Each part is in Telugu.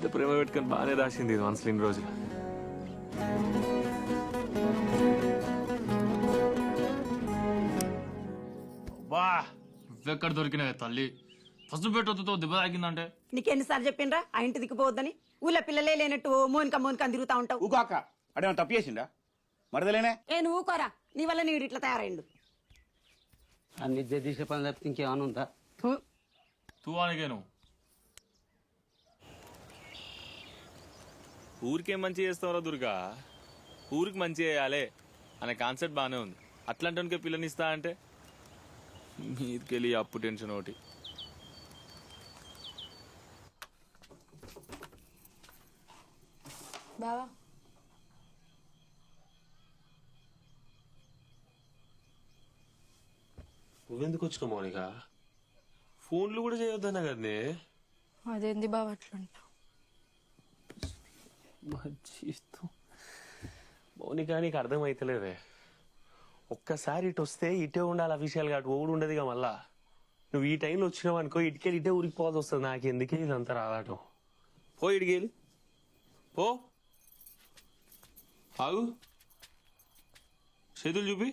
ఇంత ప్రేమ పెట్టుకొని బాగానే దాచింది ఇది మనసులో ఇన్ని రోజులు. వా నువ్వెక్కడ దొరికినావే తల్లి? ఫస్ట్ పెట్టొద్దుతో దెబ్బ తాగిందంటే నీకెన్నిసార్లు చెప్పిండ్రా ఆ ఇంటి దిక్కుపోవద్దని? ఊళ్ళో పిల్లలే లేనట్టు మోనిక తిరుగుతా ఉంటావు. ఊకాక అడేమన్నా తప్పు చేసిండా? మరదలేనే నువ్వు ఊకోరా, నీ వల్ల నీడు ఇట్లా తయారైండు. అన్ని తీసే పని తప్పితే ఇంకేమైనా ఉందా? తూవానికేను ఊరికేం మంచి చేస్తావురా దుర్గా? ఊరికి మంచి చేయాలి అనే కాన్సెప్ట్ బాగానే ఉంది. అట్లాంటి పిల్లనిస్తా అంటే మీదికెళ్ళి అప్పు టెన్షన్ ఒకటి. బావా నువ్వెందుకు వచ్చినావు మౌనిక? ఫోన్లు కూడా చేయొద్దన్నా కదనే. అదేంది బావ అట్లుంటావు? మౌనిక నీకు అర్థమైతలేదే. ఒక్కసారి ఇటు వస్తే ఇటే ఉండాలి అఫీషియల్ గా, అటు ఓడు ఉండదుగా. మళ్ళా నువ్వు ఈ టైంలో వచ్చినావు అనుకో, ఇటుకెళ్ళి ఇటే ఊరికి పోవాల్సి వస్తుంది. నాకు ఎందుకే ఇదంతా రాదాటం. పో ఇటుకెళ్ళి పో. ఆగు, చేతులు చూపి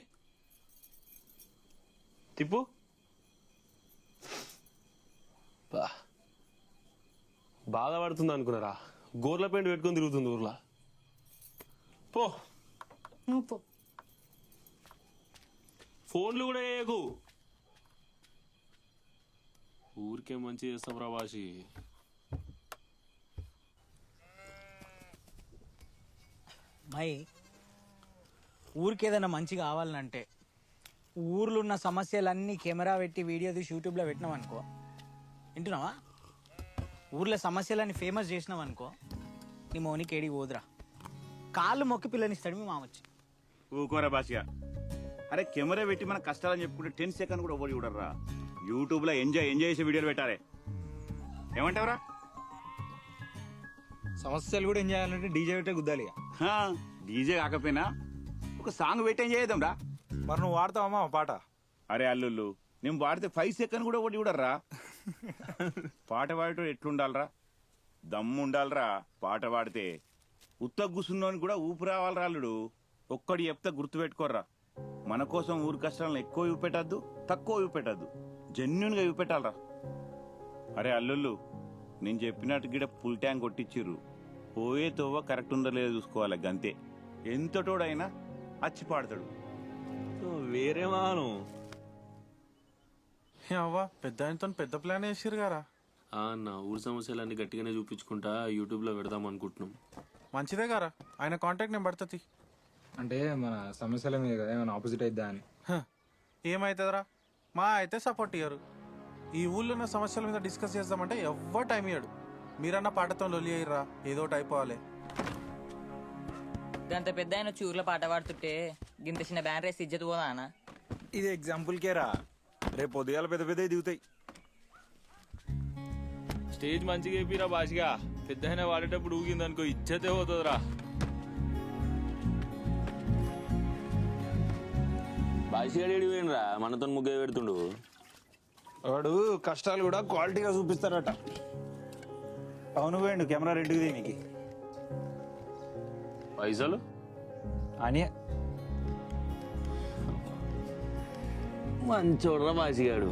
తిప్పు. బాధపడుతుంది అనుకున్నారా? గోర్ల పెయింట్ పెట్టుకొని తిరుగుతుంది ఊర్లా. పో. నువ్వు పో. ఫోన్లు కూడా వేయకు. ఊరికే మంచి చేస్తాం ప్రవాసి. మై ఊరికి ఏదైనా మంచి కావాలంటే ఊర్లో ఉన్న సమస్యలన్నీ కెమెరా పెట్టి వీడియో తీసి యూట్యూబ్లో పెట్టినాం అనుకో, వింటున్నావా? ఊర్లో సమస్యలన్నీ ఫేమస్ చేసినాం అనుకో, నీ మౌనికి ఏడికి పోదురా, కాళ్ళు మొక్కి పిల్లనిస్తాడు మీ మామచ్చి. ఊకోరా బాసియా. అరే కెమెరా పెట్టి మన కష్టాలని చెప్పుకుంటే 10 సెకండ్ కూడా ఓడి చూడరా. యూట్యూబ్ లో ఎంజాయ్ చేసే వీడియోలు పెట్టాలి. ఏమంటావురా? సమస్యలు కూడా ఎంజాయ్ చేయాలంటే డీజే పెట్టే గుద్దాలి. డీజే కాకపోయినా ఒక సాంగ్ పెట్టి ఎంజాయ్ చేద్దాం రా. మరి నువ్వు వాడతావమ్మా పాట? అరే అల్లుళ్ళు, నేను పాడితే 5 సెకండ్ కూడా ఓడి చూడర్రా. పాట పాడటం ఎట్లుండాలరా? దమ్ము ఉండాలరా. పాట పాడితే ఉత్త కూసున్నోని కూడా ఊపు రావాలరా అల్లుడు. ఒక్కడి చెప్తే గుర్తు పెట్టుకోర్రా. మన కోసం ఊరి కష్టాలను ఎక్కువ చూపెట్టద్దు, తక్కువ చూపెట్టద్దు, జెన్యున్ గా చూపెట్టాలరా. అరే అల్లుళ్ళు, నేను చెప్పినట్టు గిడ ఫుల్ ట్యాంక్ కొట్టించిర్రు. పోయే తోవ కరెక్ట్ ఉందో లేదో చూసుకోవాలి గంతే. ఎంతటోడైనా అచ్చి పాడతాడు. వేరే మాను అవ్వా పెద్ద ఆయనతో పెద్ద ప్లాన్ వేసిరు గారా. అన్న ఊరి సమస్యలన్నీ గట్టిగానే చూపించుకుంటా యూట్యూబ్ లో పెడదాం అనుకుంటున్నాం. మంచిదే గారా, ఆయన కాంటాక్ట్ నేను పడుతుంది. అంటే మన సమస్యల మీద కదా ఏమైనా ఆపోజిట్ అయిద్దా అని. ఏమైతుందిరా, మా అయితే సపోర్ట్ ఇయ్యరు. ఈ ఊళ్ళో ఉన్న సమస్యల మీద డిస్కస్ చేద్దామంటే ఎవ్వరు టైం ఇయ్యాడు. మీరన్న పాటతో లొలి అయ్యిర్రా, ఏదో ఒకటి అయిపోవాలి. గంత పెద్ద ఆయన వచ్చి ఊర్లో పాట పాడుతుంటే గింత చిన్న బ్యాన్ రేస్ ఇజ్జత్ పోదా అన్న? ఇది ఎగ్జాంపుల్ కేరా, రేపు పొద్దుగాల పెద్ద పెద్ద దిగుతాయి. స్టేజ్ మంచిగా అయిపోయిరా బాషిగా. పెద్ద అయినా వాడేటప్పుడు ఊగిందనుకో ఇజ్జతే పోతుందిరా. బాషిగాడు పోయినరా, మనతో ముగ్గే పెడుతుండు. వాడు కష్టాలు కూడా క్వాలిటీగా చూపిస్తారట. అవును పోయిండు కెమెరా రెండుకి దీనికి పైసలు అని. మంచోడ్రా బాషిగాడు.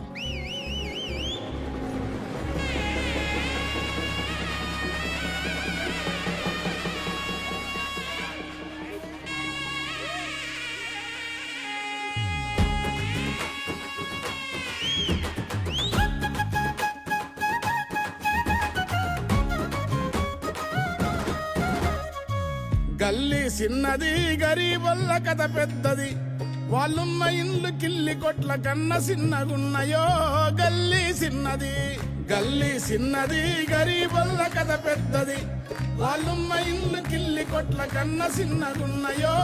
గల్లీ చిన్నది, గరీబొల్ల కథ పెద్దది, వాళ్ళున్న ఇండ్లు కిల్లి కొట్ల కన్న చిన్నగున్నయో. గల్లీ చిన్నది, గల్లీ చిన్నది, గరీబొల్ల కథ పెద్దది, వాళ్ళున్న ఇండ్లు కిల్లి కొట్ల కన్న చిన్నగున్నయో.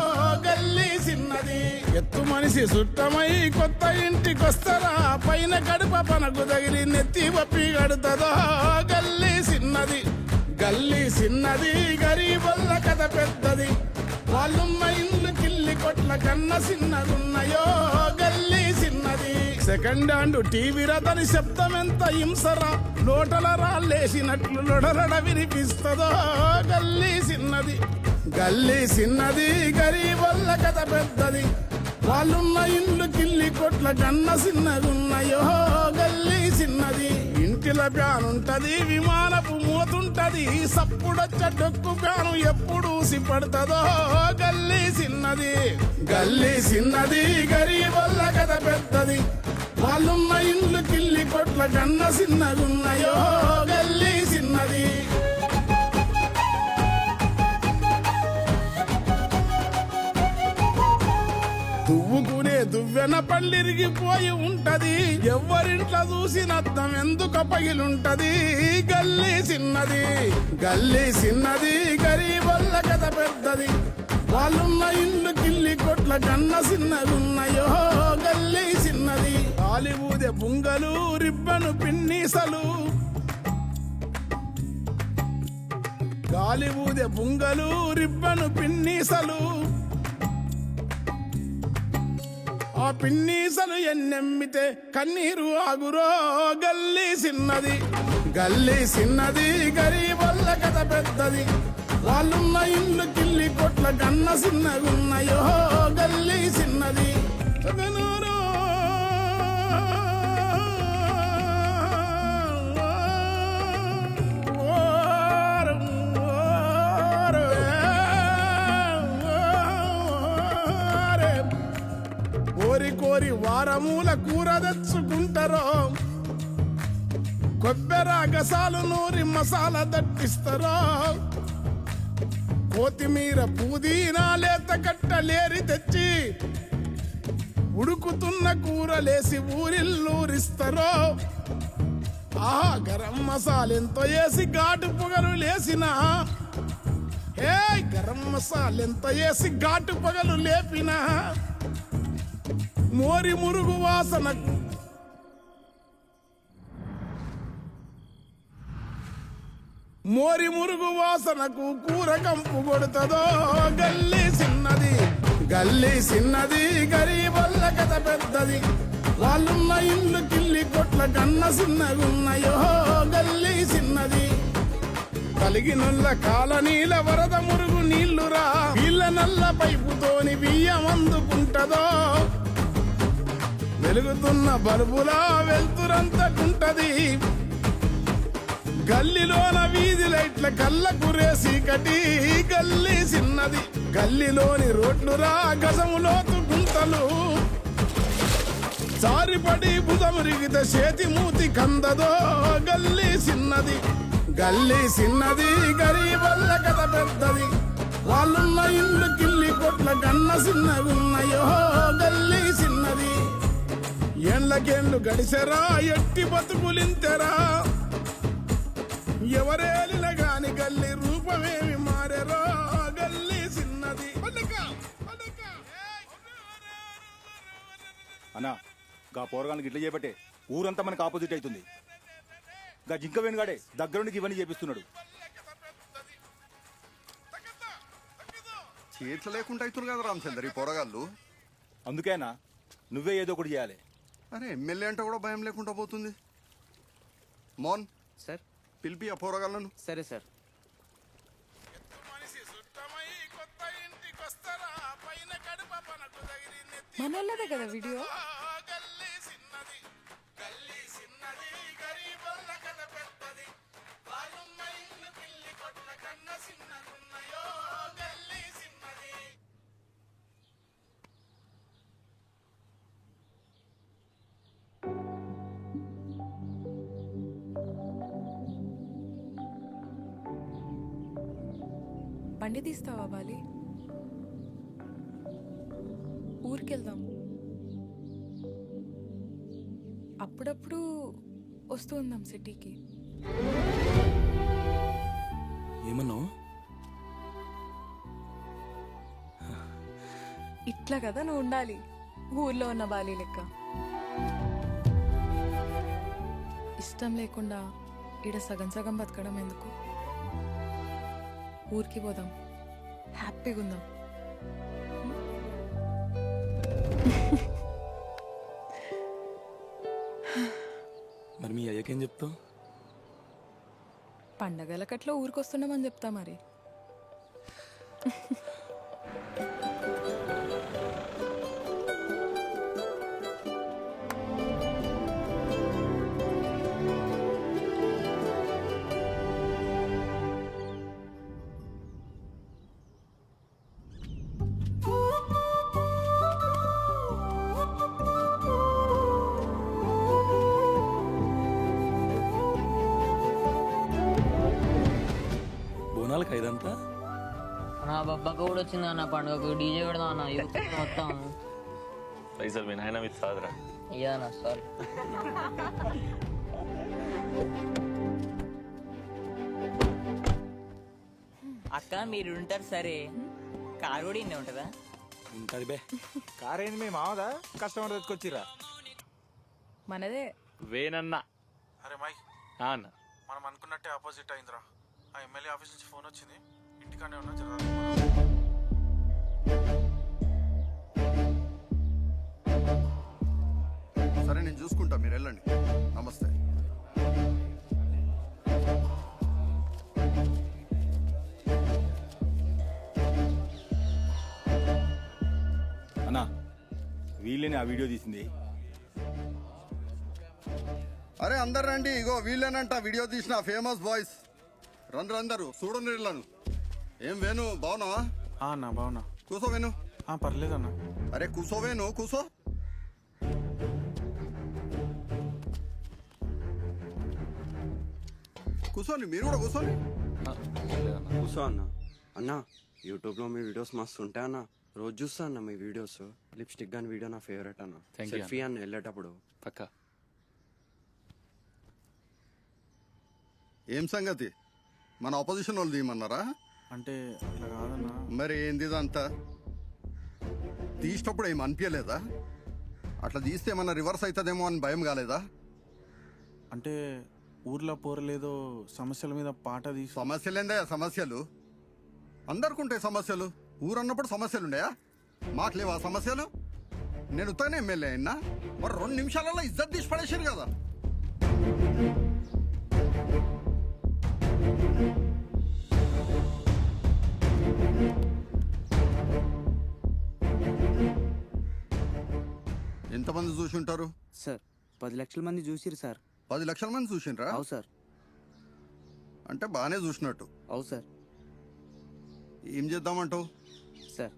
గల్లీ చిన్నది, ఎత్తు మనిషి సుట్టమై కొత్త ఇంటికొస్తరా, పైన గడప పనకు తగిలి నెత్తి పప్పి గడుతుందో. గల్లీ చిన్నది, గల్లీ చిన్నది, గరీబొల్ల కథ పెద్దది, వాళ్ళున్న ఇండ్లు కిల్లి కొట్ల కన్న చిన్నగున్నయో గల్లీ చిన్నది సెకండ్ హ్యాండ్ టీవీ రతని శబ్దం ఎంత హింసరా లోటల రాళ్ళేసినట్లు లొడలడ వినిపిస్తుందో గల్లీ చిన్నది గల్లీ చిన్నది గరీబల్ల కథ పెద్దది వాళ్ళున్న ఇండ్లు కిల్లి కొట్ల కన్న చిన్నగున్నయో గల్లీ చిన్నది ఇంటిల ప్యాన్ ఉంటది విమానపు మూతుంటది సప్పుడొచ్చ డొక్కు ప్యాను ఎప్పుడు సిపడుతుందో గల్లీ చిన్నది గల్లీ చిన్నది గరీబల్ల కథ పెద్దది వాళ్ళున్న ఇండ్లు కిల్లి కొట్ల కన్న చిన్నగున్నయో గల్లీ చిన్నది దువ్వుకునే దువ్వెన పళ్ళిరిగిపోయి ఉంటది ఎవరింట్లో చూసిన అద్దం ఎందుకు పగిలుంటది గల్లీ చిన్నది గల్లీ చిన్నది గరీబల్ల కథ పెద్దది వాళ్ళున్న ఇల్లు కిల్లి కొట్ల కన్న చిన్నగున్నయో గల్లీ చిన్నది హాలీవుడ్ బుంగలు రిబ్బను పిన్నీసలు గాలివుడ్ బుంగలు రిబ్బను పిన్నీసలు ఆ పిన్నీసలు ఎన్నెమ్మితే కన్నీరు ఆగురో గల్లీ చిన్నది గల్లీ చిన్నది గరీబల్ల కథ పెద్దది వాళ్ళున్న ఇల్లు కిల్లి కొట్ల కన్న చిన్నగున్నయో గల్లీ చిన్నది కోరి కోరి వారమూల కూర తెచ్చుకుంటారో కొబ్బెర గసాలు నూరి మసాలా దట్టిస్తారో కొత్తిమీర పుదీనా లేత కట్టలేరి తెచ్చి ఉడుకుతున్న కూరలేసి ఊరిల్లూరిస్తారో ఆహా గరం మసాలెంతో వేసి ఘాటు పొగలు లేసిన గరం మసాలెంతో వేసి ఘాటు పొగలు లేపినా మోరి మురుగు వాసనకు మోరి మురుగు వాసనకు కూర కంపు కొడుతుందో గల్లీ చిన్నది గల్లీ చిన్నది గరీబల్ల కథ పెద్దది వాళ్ళున్న ఇల్లు కిల్లి కొట్ల కన్న చిన్నగున్నయో గల్లీ చిన్నది కలిగినుల్ల కాలనీల వరద మురుగు నీళ్లురా వీళ్ళ నల్ల పైపుతోని బియ్యం అందుకుంటదో వెలుగుతున్న బల్బులా వెళ్తురంతకుంటది గల్లీలోన వీధి లైట్ల కళ్ళ కురేసి కటి గల్లీ చిన్నది గల్లీలోని రోడ్లురా గజములోతు గుంతలు చారిపడి బుధమురిగిత చేతి మూతి కందదో గల్లీ చిన్నది గల్లీ చిన్నది గరీబల్ల కథ పెద్దది వాళ్ళున్న ఇల్లు కిల్లి కొట్ల కన్న చిన్నగున్నయో గల్లీ చిన్నది ఏండ్లకేండ్లు గడిసెరా ఎట్టి బతుకులింతెరా ఎవరేలిన గాని గల్లీ రూపమేమి మారెరో గల్లీ చిన్నది అన్నా గా పోరగానికి ఇట్లా చేపట్టే ఊరంతా మనకు ఆపోజిట్ అవుతుంది గా జింక వెనుగాడే దగ్గరుండికి ఇవన్నీ చేపిస్తున్నాడు చేతులు లేకుండా అవుతున్నారు కదా రామచందర్ ఈ పోరగాళ్ళు అందుకేనా నువ్వే ఏదో ఒకటి చేయాలి అరే ఎమ్మెల్యే అంటే కూడా భయం లేకుండా పోతుంది మోన్ సార్ పిలిపి ఆ పోరగాళ్ళను సరే సార్ మనోళ్ళదే కదా వీడియో బండి తీస్తావా బాలి ఊరికెళ్దాం అప్పుడప్పుడు వస్తూ ఉందాం సిటీకి ఏమన్నావు ఇట్లా కదా నువ్వు ఉండాలి ఊర్లో ఉన్న బాలి లెక్క ఇష్టం లేకుండా ఈడ సగం సగం బతకడం ఎందుకు ఊరికి పోదాం హ్యాపీగా ఉందాం మరి మీ అయ్యకేం చెప్తావు? పండగలకట్లా ఊరికొస్తున్నామని చెప్తా మరి. బోనాలకు ఐదంతా నా బొబ్బక్క కూడా వచ్చింది అన్న పండుగకు. డీజే పెడదాం అన్న యూత్ మొత్తం. పైసలు మీ నాయన మీద సాదరా. ఇయ్యా అన్న సారీ. అక్క మీరు ఉంటారు సరే, కారు కూడా ఇన్నే ఉంటుందా? ఉంటుంది బే. కార్ ఏంది మేము మావదా కస్టమర్ తెచ్చుకొచ్చిరా? మనదే. వేనన్నా. అరే మై అన్న మనం అనుకున్నట్టే ఆపోజిట్ అయిందిరా. ఆ ఎమ్మెల్యే ఆఫీస్ నుంచి ఫోన్ వచ్చింది, ఇంటికానే ఉన్నా జర. సరే నేను చూసుకుంటా, మీరు వెళ్ళండి. నమస్తే. అన్నా వీళ్ళని ఆ వీడియో తీసింది. అరే అందరు రండి, ఇగో వీళ్ళేనంట వీడియో తీసిన ఫేమస్ బాయ్స్. రండి అందరు చూడండి వీళ్ళను. ఏం వేణు బాగున్నావా? అన్న బాగున్నా. కూసో వేణు. పర్లేదన్నా. అరే కూసో వేణు, కూసో. కూర్చోండి, మీరు కూడా కూర్చోండి. కూర్చో అన్న. అన్న యూట్యూబ్లో మీ వీడియోస్ మస్తు ఉంటాయి అన్న. రోజు చూస్తా అన్న మీ వీడియోస్. లిప్స్టిక్ గాని వీడియో నా ఫేవరెట్ అన్న. సెల్ఫీ అన్న వెళ్ళేటప్పుడు పక్కా. ఏం సంగతి, మన ఆపోజిషన్ వాళ్ళు తీయమన్నారా? అంటే అట్లా కాదన్నా. మరి ఏంది ఇదంతా? తీసేటప్పుడు ఏం అనిపించలేదా? అట్లా తీస్తే ఏమన్నా రివర్స్ అవుతుందేమో అని భయం కాలేదా? అంటే ఊర్లో పోరలేదో సమస్యల మీద పాట తీసి. సమస్యలేందా సమస్యలు? అందరికి ఉంటాయి సమస్యలు. ఊరన్నప్పుడు సమస్యలు ఉన్నాయా? మాకు లేవా సమస్యలు? నేను ఉత్తగానే ఎమ్మెల్యే అయినా మరి 2 నిమిషాలలో ఇజ్జత్ తీసి పడేసారు కదా. ఎంతమంది చూసి ఉంటారు సార్? 10 లక్షల మంది చూసిరు సార్. 10 లక్షల మంది చూసిండ్రా? అవు సార్. అంటే బాగానే చూసినట్టు. అవు సార్. ఏం చేద్దామంటావు సార్?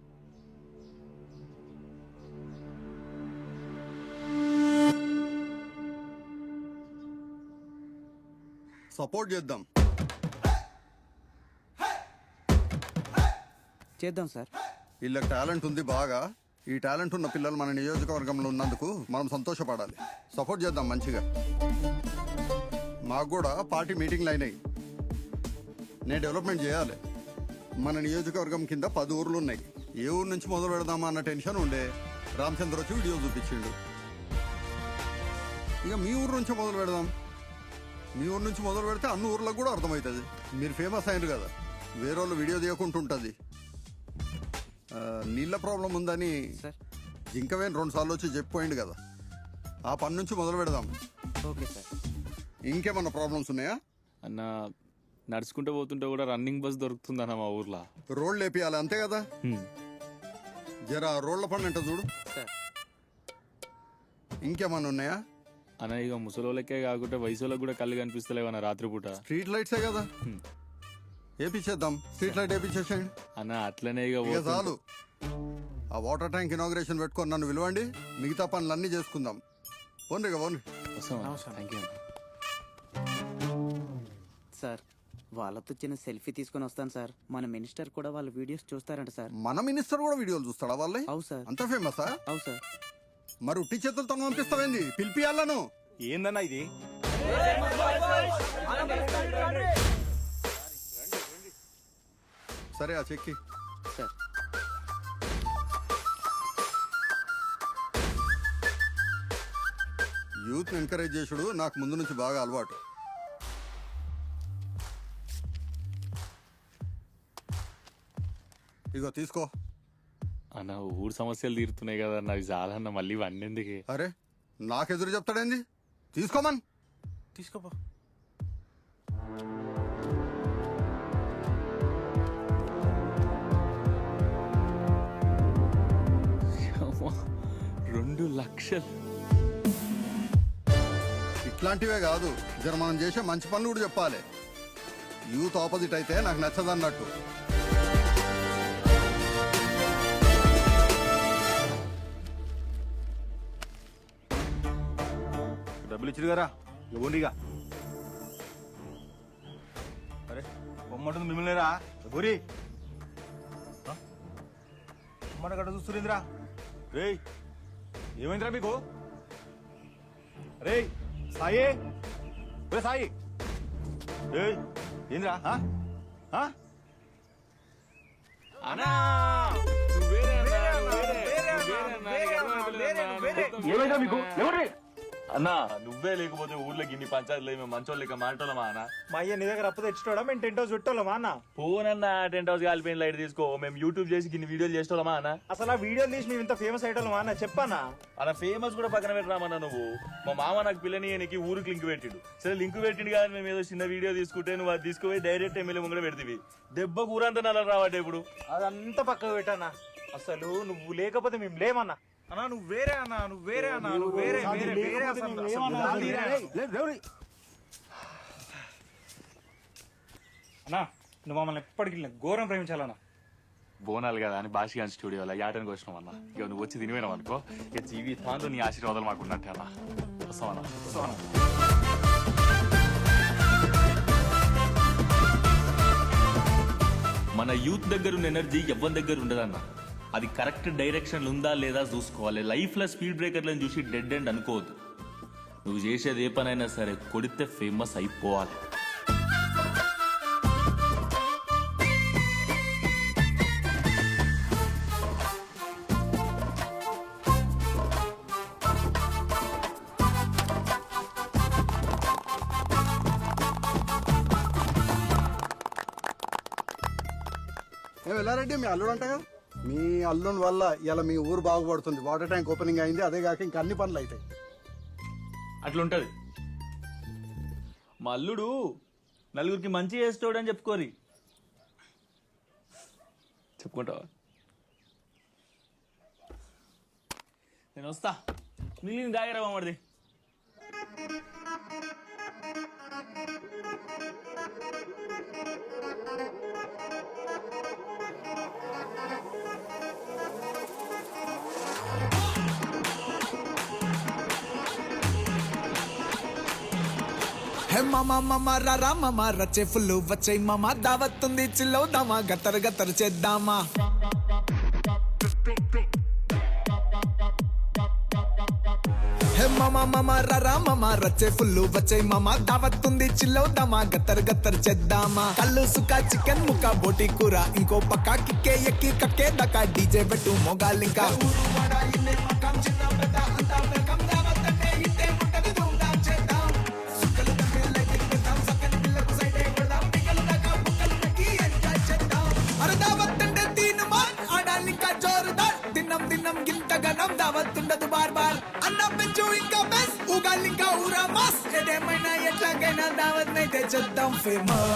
సపోర్ట్ చేద్దాం. చేద్దాం సార్. వీళ్ళకి టాలెంట్ ఉంది బాగా. ఈ టాలెంట్ ఉన్న పిల్లలు మన నియోజకవర్గంలో ఉన్నందుకు మనం సంతోషపడాలి. సపోర్ట్ చేద్దాం మంచిగా. మాకు కూడా పార్టీ మీటింగ్లు అయినాయి. నేను డెవలప్మెంట్ చేయాలి. మన నియోజకవర్గం కింద 10 ఊర్లు ఉన్నాయి. ఏ ఊరు నుంచి మొదలు పెడదామా అన్న టెన్షన్ ఉండే. రామచంద్ర వచ్చి వీడియో చూపించిండు. ఇక మీ ఊరు నుంచి మొదలు పెడదాం. మీ ఊరు నుంచి మొదలు పెడితే అన్ని ఊర్లకు కూడా అర్థమవుతుంది. మీరు ఫేమస్ అయినారు కదా, వేరే వాళ్ళు వీడియో తీయకుంటుంటుంది. నీళ్ళ ప్రాబ్లం ఉందని జింకవేన్ 2 సార్లు వచ్చి చెప్పిపోయింది కదా, ఆ పని నుంచి మొదలు పెడదాం. Okay sir. ఇంకేమన్నా ప్రాబ్లమ్స్ ఉన్నాయా? అన్న నడుచుకుంటూ పోతుంటే కూడా రన్నింగ్ బస్ దొరుకుతుందన్న మా ఊర్లో. రోడ్లు వేపియాలి అంతే కదా. జరా రోడ్ల పని అంటే చూడు. ఇంకేమన్నా ఉన్నాయా అన్న? ఇక ముసలోళ్ళకే కాకుండా వయసులోకి కూడా కళ్ళు కనిపిస్తలేవన్న రాత్రిపూట. స్ట్రీట్ లైట్సే కదా, వేపించేద్దాం. స్ట్రీట్ లైట్ వేపించేసేయండి అన్న. అట్లనే ఇక చాలు. ఆ వాటర్ ట్యాంక్ ఇనాగ్రేషన్ పెట్టుకొని నన్ను పిలవండి. మిగతా పనులన్నీ చేసుకుందాం. పోండి ఇక పోండి. సార్ వాళ్ళతో చిన్న సెల్ఫీ తీసుకొని వస్తాను సార్. మన మినిస్టర్ కూడా వాళ్ళ వీడియోస్ చూస్తారంట సార్. మన మినిస్టర్ కూడా వీడియోలు చూస్తాడా వాళ్ళే? అవు సార్. అంత ఫేమసా? అవు సార్. మరి ఉట్టి చేతులతో పంపిస్తావేంది? పిలిపియాలను. ఏందన్నా ఇది? సరే ఆ చెక్కి సార్. యూత్ ఎంకరేజ్ చేసుడు నాకు ముందు నుంచి బాగా అలవాటు. ఇగో తీసుకో. అన్న ఊరు సమస్యలు తీరుతున్నాయి కదా అన్న, అవి చాలా అన్న, మళ్ళీ ఇవన్నీ ఎందుకు? అరే నాకెదురు చెప్తాడేంది? తీసుకోమన్. తీసుకోపో. అమ్మా, 2 లక్షలు. ఇట్లాంటివే కాదు, జర మనం చేసే మంచి పనులు కూడా చెప్పాలి. యూత్ ఆపోజిట్ అయితే నాకు నచ్చదన్నట్టు. డబ్బులు ఇచ్చారు కదా ఇవ్వండిగా. అరే బొమ్మంటుంది మిమ్మల్ని రా బురి మన గడ్డ చూస్తురేంద్రా. రేయ్ ఏమైందిరా మీకు? రేయ్ సాయి, రే సాయి, రేయ్ ఏంద్రా? ఏమైందా మీకు? అన్నా నువ్వే లేకపోతే ఊర్లోకి ఇన్ని పంచాయతీలు మేము మంచోళ్ళు లేక మాటోళ్ళమా అన్న? మా అయ్య నీ దగ్గర అప్పు తెచ్చుకోవడం మేము టెంట్ హౌస్ పెట్టోళ్ళమా అన్న? పోనన్నా టెంట్ హౌస్ కాలిపోయిన లైట్ తీసుకో, మేము యూట్యూబ్ చేసి ఇన్ని వీడియోలు చేస్తోళ్ళమా అన్న? అసలు ఆ వీడియోలు తీసి మేము ఇంత ఫేమస్ అయ్యేటోళ్ళమా అన్న? చెప్పన్నా అలా ఫేమస్ కూడా పక్కన పెట్టరామన్నా నువ్వు. మా మామ నాకు పిల్లని నీకు ఊరికి లింక్ పెట్టిండు. సరే లింక్ పెట్టిండు కానీ మేము ఏదో చిన్న వీడియో తీసుకుంటే నువ్వు అది తీసుకుపోయి డైరెక్ట్ ఎమ్మెల్యే ముంగడ పెడతీవి. దెబ్బ కూరంతా నల్ల రావట్టే ఇప్పుడు. అదంతా పక్కకు పెట్టన్నా. అసలు నువ్వు లేకపోతే మేము లేమన్నా. అన్నా నువ్వు వేరే అన్నా, నువ్వు వేరే అన్నా, నువ్వు వేరే వేరే వేరే అసలు అన్నా నువ్వు మమ్మల్ని ఎప్పటికీ ఘోరం ప్రేమించాలన్నా. బోనాలు కదా అని భాషగాన్ స్టూడియోలో యాటానికి వచ్చినాం అన్న. ఇక నువ్వు వచ్చి తినిపోయినావు అనుకో, ఇక జీవితాంతో నీ ఆశీర్వాదాలు మాకు ఉన్నట్టే అన్న. వస్తామన్నా. మన యూత్ దగ్గర ఉన్న ఎనర్జీ ఎవరి దగ్గర ఉండదన్న. అది కరెక్ట్ డైరెక్షన్ ఉందా లేదా చూసుకోవాలి. లైఫ్లో స్పీడ్ బ్రేకర్లను చూసి డెడ్ ఎండ్ అనుకోవద్దు. నువ్వు చేసేది ఏ పనైనా సరే కొడితే ఫేమస్ అయిపోవాలి. వెళ్ళారెడ్డి మీ అల్లుడు అంట కదా, మీ అల్లుని వల్ల ఇలా మీ ఊరు బాగుపడుతుంది. వాటర్ ట్యాంక్ ఓపెనింగ్ అయింది, అదే కాక ఇంకా అన్ని పనులు అవుతాయి. అట్లుంటది. మా అల్లుడు నలుగురికి మంచి చేస్తాడు అని చెప్పుకోరి. చెప్పుకుంటావా? నేను వస్తా. నీళ్ళు దాగరా మరిది. హే మామ మామ రా మామ రచ్చే ఫుల్లు వచ్చే మామ దావత్తుంది చిల్లవుదామా గత్తరు గత్తరు చేద్దామా. హే మామ మామ రా మామ రచ్చే ఫుల్లు వచ్చే మామ దావత్తుంది చిల్లవుదామా గత్తరు గత్తరు చేద్దామా. కళ్ళు సుక్క చికెన్ ముక్క బోటి కూర ఇంకో పక్క కిక్కే ఎక్కి కక్కే దాకా డీజే పెట్టు మొగాలింకా. దావత్తుండదు బార్ బార్ అన్న పెంచు ఇంకా బెస్ ఊగాలి ఇంకా ఊరా మాస్. ఏదేమైనా ఎట్లాగైనా దావత్ నైతే చేద్దాం ఫేమస్.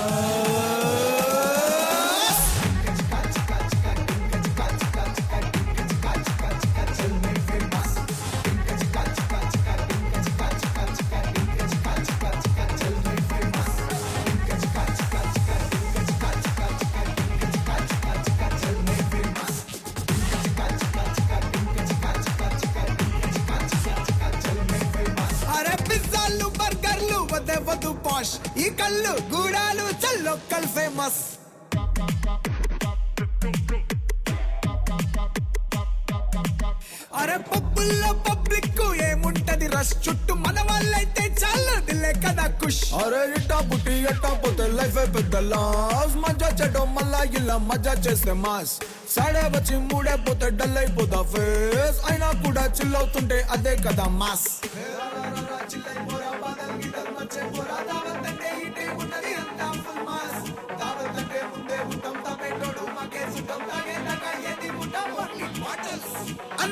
ఈ కళ్ళు గూడాలు చల్లొక్కల్ ఫేమస్. అరే పబ్బుల్లో పబ్లిక్ ఏముంటది రష్, చుట్టూ మన వాళ్ళైతే చాలు దిల్లే కదా కుష్. అరే ఇట్టా పుట్టి ఎట్టా పోతే లైఫ్ పెద్ద లాస్. మజా చెడో మళ్ళా ఇలా మజా చేస్తే మాస్. సాడే వచ్చి మూడే పోతే డల్ అయిపోతా ఫేస్. అయినా కూడా చిల్ అవుతుంటే అదే కదా మాస్. ముందే ఉంటాం తప్పేటోడు మాకే సుఖం తాగే దాకా ఏది ఉంటాం.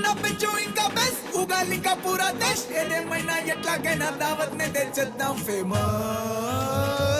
అన్న పెంచు ఇంకా బెస్ట్ ఉగాలి ఇంకా పూరా దేశ్ ఏదేమైనా ఎట్లాగైనా దావత్ నే తెచ్చేద్దాం ఫేమస్